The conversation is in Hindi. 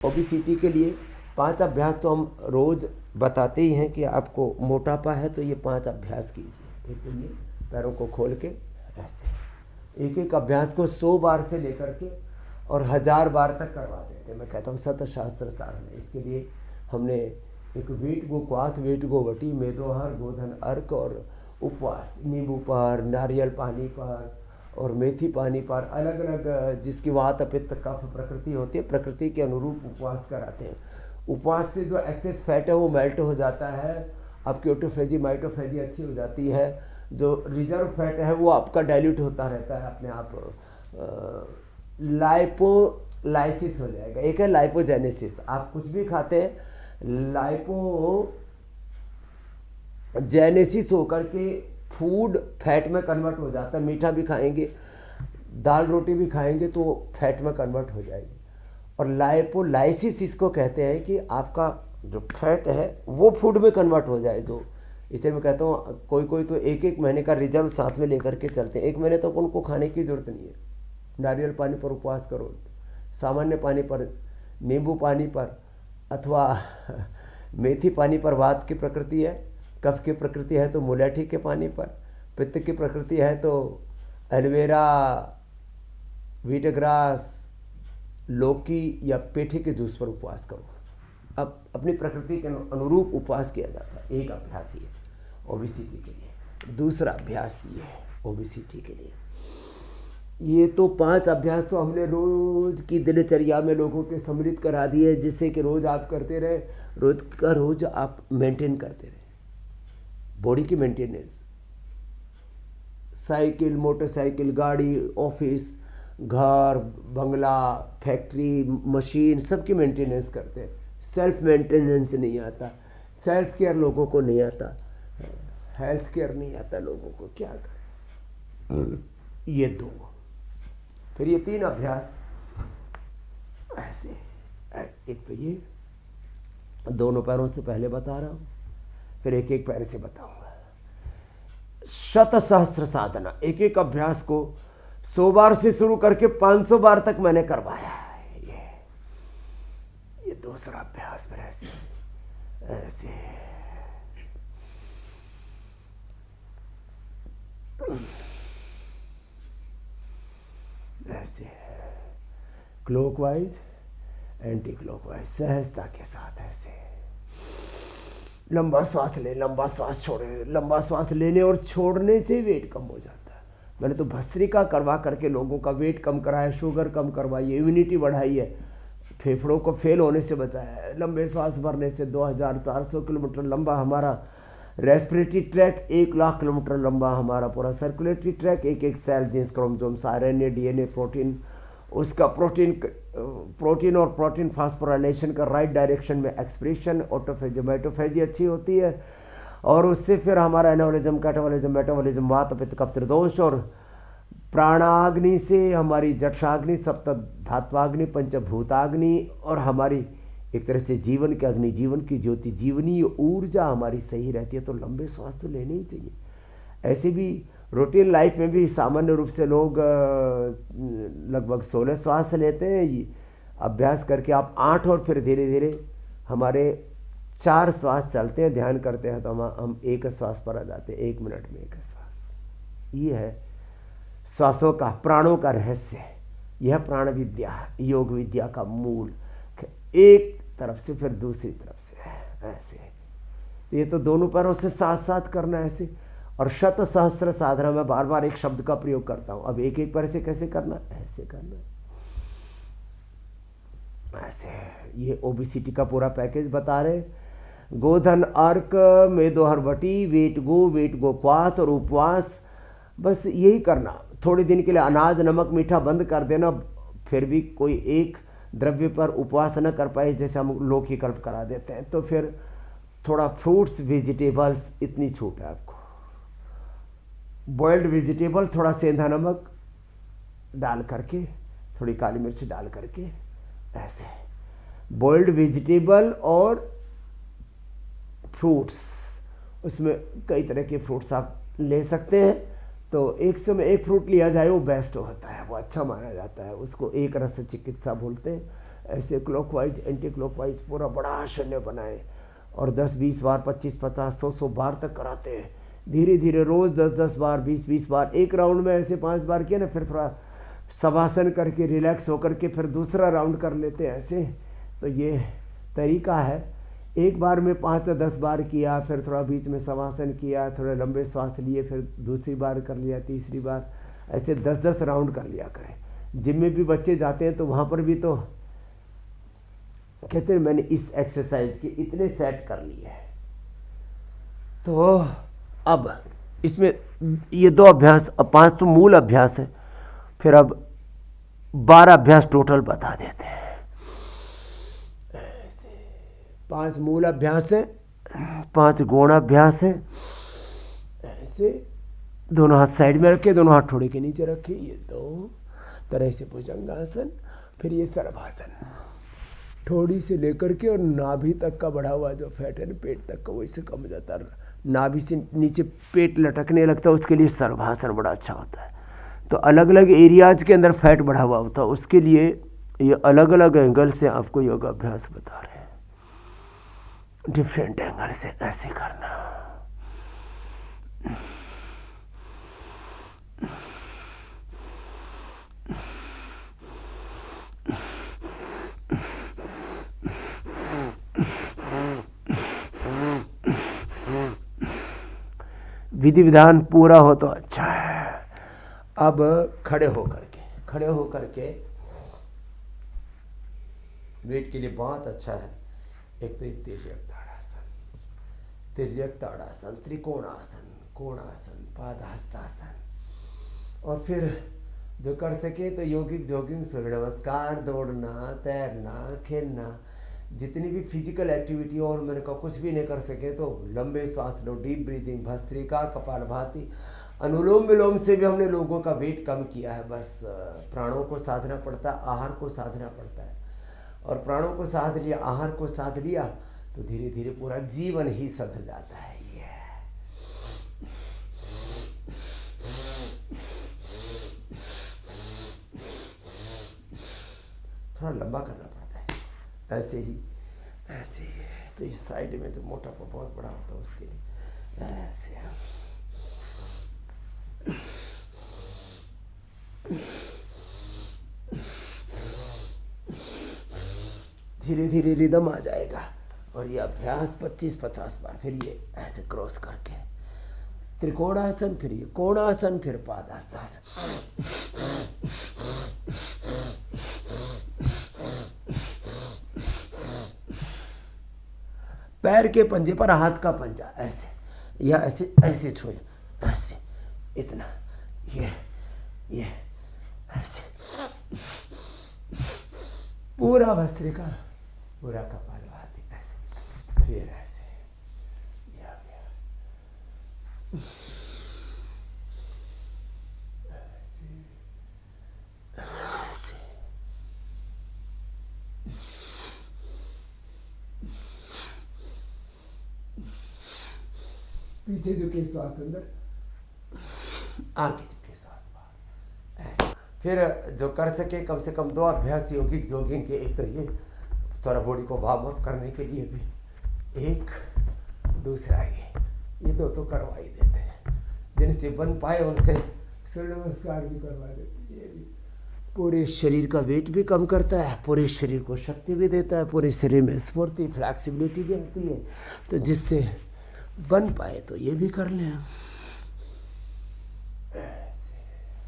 ओबेसिटी के लिए 5 अभ्यास तो हम रोज़ बताते ही हैं कि आपको मोटापा है तो ये 5 अभ्यास कीजिए। एक तो ये पैरों को खोल के ऐसे एक एक अभ्यास को 100 बार से लेकर के और 1000 बार तक करवा देते हैं। मैं कहता हूँ शतशास्त्र साधना। इसके लिए हमने एक वेट गो क्वाथ, वेट गो वटी, मेदोहर, गोधन अर्क और उपवास, नींबू पर, नारियल पानी पर और मेथी पानी पर, अलग अलग जिसकी वात पित्त कफ प्रकृति होती है, प्रकृति के अनुरूप उपवास कराते हैं। उपवास से जो एक्सेस फैट है वो मेल्ट हो जाता है, आपकी ऑटोफेजी माइटोफेजी अच्छी हो जाती है, जो रिजर्व फैट है वो आपका डाइल्यूट होता रहता है अपने आप, लाइपोलाइसिस हो जाएगा। एक है लाइपोजेनेसिस, आप कुछ भी खाते हैं लाइपोजेनेसिस होकर के फूड फैट में कन्वर्ट हो जाता है। मीठा भी खाएंगे, दाल रोटी भी खाएंगे तो फैट में कन्वर्ट हो जाएगी। और लाइपोलाइसिस इसको कहते हैं कि आपका जो फैट है वो फूड में कन्वर्ट हो जाए। जो इसे मैं कहता हूँ कोई कोई तो एक एक महीने का रिजर्व साथ में लेकर के चलते हैं। 1 महीने तक उनको खाने की ज़रूरत नहीं है। नारियल पानी पर उपवास करो, सामान्य पानी पर, नींबू पानी पर अथवा मेथी पानी पर वात की प्रकृति है, कफ की प्रकृति है तो मुलेठी के पानी पर, पित्त की प्रकृति है तो एलोवेरा, वीटग्रास, लौकी या पेठी के जूस पर उपवास करो। अब अपनी प्रकृति के अनुरूप उपवास किया जाता है। एक अभ्यास ये ओबेसिटी के लिए। दूसरा अभ्यास ये है ओबेसिटी के लिए। ये तो 5 अभ्यास तो हमने रोज़ की दिनचर्या में लोगों के सम्मिलित करा दिए, जिससे कि रोज़ आप करते रहे, रोज़ का रोज़ आप मेंटेन करते रहे। बॉडी की मेंटेनेंस, साइकिल, मोटरसाइकिल, गाड़ी, ऑफिस, घर, बंगला, फैक्ट्री, मशीन, सबकी मेंटेनेंस करते हैं। सेल्फ मेंटेनेंस नहीं आता, सेल्फ केयर लोगों को नहीं आता, हेल्थ केयर नहीं आता लोगों को। क्या करें? ये 2, फिर ये 3 अभ्यास ऐसे। एक तो ये दोनों पैरों से पहले बता रहा हूँ, फिर एक एक पैर से बताऊंगा। शत सहस्त्र साधना, एक एक अभ्यास को 100 बार से शुरू करके 500 बार तक मैंने करवाया है। ये दूसरा अभ्यास पर ऐसे ऐसे ऐसे क्लॉकवाइज, एंटी क्लॉकवाइज, सहजता के साथ ऐसे। लंबा सांस ले, लंबा सांस छोड़े। लंबा सांस लेने और छोड़ने से वेट कम हो जाता है। मैंने तो भस्त्रिका करवा करके लोगों का वेट कम कराया, शुगर कम करवाई है, इम्यूनिटी बढ़ाई है, फेफड़ों को फेल होने से बचाया है। लंबे सांस भरने से 2400 किलोमीटर लंबा हमारा रेस्पिरेटरी ट्रैक, 1 लाख किलोमीटर लंबा हमारा पूरा सर्कुलेटरी ट्रैक। एक एक cell, genes, chromosomes, RNA, DNA, protein, उसका प्रोटीन और प्रोटीन फास्फोराइलेशन का राइट डायरेक्शन में एक्सप्रेशन, ऑटोफेजी माइटोफेजी अच्छी होती है। और उससे फिर हमारा एनाबॉलिज्म, कैटाबॉलिज्म, मेटाबॉलिज्म, वात पित्त कफ त्रिदोष, और प्राणाग्नि से हमारी जठराग्नि, सप्त धात्वाग्नि, पंचभूताग्नि, और हमारी एक तरह से जीवन की अग्नि, जीवन की ज्योति, जीवनीय ऊर्जा हमारी सही रहती है। तो लंबे श्वास तो लेने ही चाहिए। ऐसे भी रूटीन लाइफ में भी सामान्य रूप से लोग लगभग 16 श्वास लेते हैं। अभ्यास करके आप 8 और फिर धीरे धीरे हमारे 4 श्वास चलते हैं, ध्यान करते हैं तो हम 1 श्वास पर आ जाते हैं, 1 मिनट में 1 श्वास। ये है श्वासों का, प्राणों का रहस्य। यह प्राण विद्या, योग विद्या का मूल। एक तरफ से फिर दूसरी तरफ से ऐसे। ये तो दोनों पैरों से साथ साथ करना है ऐसे। और शत सहस्त्र साधना में बार बार एक शब्द का प्रयोग करता हूं। अब एक एक पैर से कैसे करना, ऐसे करना, ऐसे। ये ओबेसिटी का पूरा पैकेज बता रहे। गोधन अर्क, मेदोहर वटी, वेट गो क्वाथ और उपवास, बस यही करना। थोड़े दिन के लिए अनाज, नमक, मीठा बंद कर देना। फिर भी कोई एक द्रव्य पर उपवास न कर पाए, जैसे हम लौकी कल्प करा देते हैं, तो फिर थोड़ा फ्रूट्स, वेजिटेबल्स, इतनी छूट है आपको। बॉइल्ड वेजिटेबल, थोड़ा सेंधा नमक डाल करके, थोड़ी काली मिर्च डाल करके ऐसे। बॉइल्ड वेजिटेबल और फ्रूट्स, उसमें कई तरह के फ्रूट्स आप ले सकते हैं। तो एक समय एक फ्रूट लिया जाए वो बेस्ट होता है, वो अच्छा माना जाता है। उसको एक रस चिकित्सा बोलते हैं। ऐसे क्लॉकवाइज एंटी क्लॉकवाइज पूरा बड़ा शून्य बनाए और 10-20 बार 25-50 100 बार तक कराते हैं। धीरे धीरे रोज़ 10-10 बार 20-20 बार, एक राउंड में ऐसे 5 बार किया ना, फिर थोड़ा शवासन करके रिलैक्स होकर के फिर दूसरा राउंड कर लेते हैं ऐसे। तो ये तरीका है। एक बार में 5 या 10 बार किया, फिर थोड़ा बीच में शवासन किया, थोड़े लंबे सांस लिए, फिर दूसरी बार कर लिया, तीसरी बार, ऐसे 10-10 राउंड कर लिया करें। जिम में भी बच्चे जाते हैं तो वहाँ पर भी तो कहते हैं मैंने इस एक्सरसाइज के इतने सेट कर लिए हैं। तो अब इसमें ये 2 अभ्यास, अब 5 तो मूल अभ्यास है, फिर अब 12 अभ्यास टोटल बता देते हैं। ऐसे 5 मूल अभ्यास है, 5 गौण अभ्यास है। ऐसे दोनों हाथ साइड में रखे, दोनों हाथ ठोड़े के नीचे रखे, ये 2 तरह से भुजंगासन। फिर ये सर्वासन, ठोड़ी से लेकर के और नाभि तक का बढ़ा हुआ जो फैट है ना पेट तक का, वो इससे कम हो जाता है। नाभि से नीचे पेट लटकने लगता है, उसके लिए सर्वासन बड़ा अच्छा होता है। तो अलग अलग एरियाज के अंदर फैट बढ़ा हुआ होता है, उसके लिए ये अलग अलग एंगल से आपको योगाभ्यास बता रहे हैं, डिफरेंट एंगल से ऐसे करना। विधि विधान पूरा हो तो अच्छा है। अब खड़े होकर के वेट के लिए बहुत अच्छा है। एक तो तिर्यक ताड़ासन, त्रिकोणासन, कोणासन, पादहस्तासन, और फिर जो कर सके तो योगिक जॉगिंग, सूर्य नमस्कार, दौड़ना, तैरना, खेलना, जितनी भी फिजिकल एक्टिविटी, और मैंने कहा कुछ भी नहीं कर सके तो लंबे सांस लो, डीप ब्रीदिंग, भस्त्रिका, कपालभाति, अनुलोम विलोम से भी हमने लोगों का वेट कम किया है। बस प्राणों को साधना पड़ता है, आहार को साधना पड़ता है, और प्राणों को साध लिया, आहार को साध लिया तो धीरे धीरे पूरा जीवन ही सध जाता है। ये थोड़ा लंबा करना पड़ता है, ऐसे ही तो इस साइड में तो मोटापा बहुत बड़ा होता है, उसके लिए ऐसे धीरे धीरे रिदम आ जाएगा। और ये अभ्यास 25-50 बार, फिर ये ऐसे क्रॉस करके त्रिकोणासन, फिर ये कोणासन, फिर पादहस्तासन। पैर के पंजे पर हाथ का पंजा ऐसे, या ऐसे ऐसे छुए, ऐसे इतना, ये ऐसे पूरा भस्त्रिका, पूरा कपालभाति ऐसे, फिर ऐसे, ये अभ्यास पीछे झुके श्वास अंदर, आगे झुके श्वास बाहर, ऐसा। फिर जो कर सके कम से कम 2 अभ्यास योगिक जॉगिंग के, एक तो ये थोड़ा बॉडी को वार्म अप करने के लिए भी, एक दूसरा ये 2 तो करवा ही देते हैं। जिनसे बन पाए उनसे सूर्य नमस्कार भी करवा देते हैं। ये भी पूरे शरीर का वेट भी कम करता है, पूरे शरीर को शक्ति भी देता है, पूरे शरीर में स्फूर्ति, फ्लैक्सिबिलिटी भी आती है। तो जिससे बन पाए तो ये भी कर लें।